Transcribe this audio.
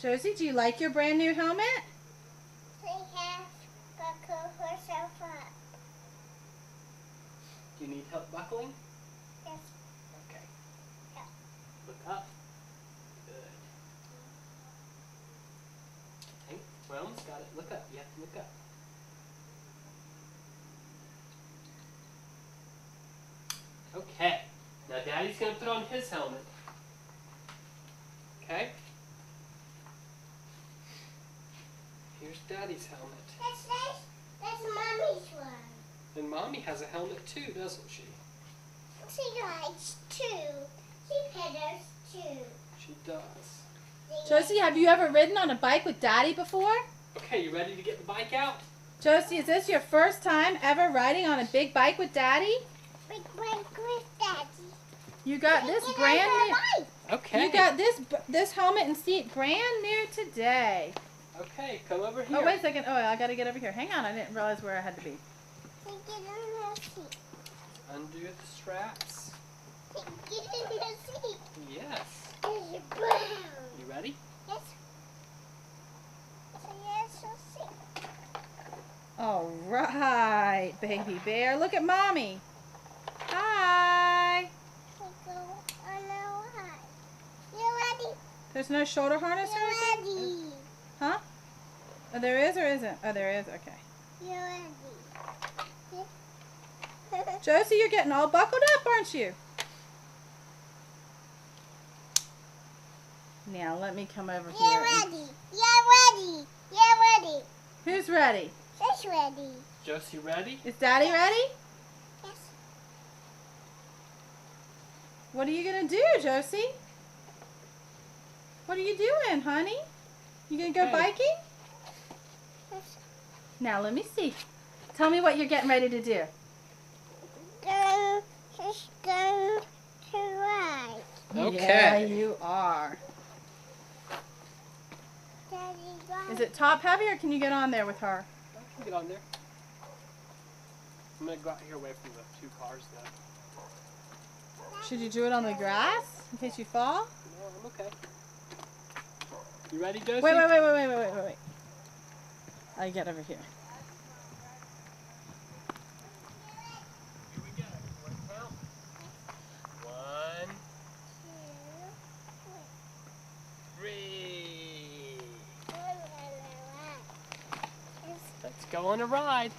Josie, do you like your brand new helmet? She has buckled herself up. Do you need help buckling? Yes. Okay. Yeah. Look up. Good. Hey, we almost got it. Look up. You have to look up. Okay. Now Daddy's going to put on his helmet. Okay? Here's Daddy's helmet. That's Mommy's one. And Mommy has a helmet too, doesn't she? She likes two. She peddles two. She does. Josie, have you ever ridden on a bike with Daddy before? Okay, you ready to get the bike out? Josie, is this your first time ever riding on a big bike with Daddy? Big bike with Daddy. You got this brand new. Okay. You got this helmet and seat brand new today. Okay, come over here. Oh, wait a second. Oh, I got to get over here. Hang on. I didn't realize where I had to be. Get in the seat. Undo the straps. Get in the seat. Yes. It's brown. You ready? Yes. Yes, I'll see. All right, baby bear. Look at Mommy. Hi. There's no shoulder harness or anything? Huh? Oh, there is or isn't? Oh, there is? Okay. You're ready. Josie, you're getting all buckled up, aren't you? Now, let me come over here. You're ready. You're ready. You're ready. Who's ready? She's ready. Josie, ready? Is Daddy ready? Yes. What are you going to do, Josie? What are you doing, honey? You going to go Hey. biking? Yes. Now, let me see. Tell me what you're getting ready to do. She's going to ride. Okay. Yeah, you are. Daddy, ride. Is it top heavy or can you get on there with her? I can get on there. I'm going to go out here away from the two cars now. Should you do it on the grass in case you fall? No, I'm okay. You ready, Josie? Wait. I get over here. Here we go. You want to count? 1, 3. Let's go on a ride.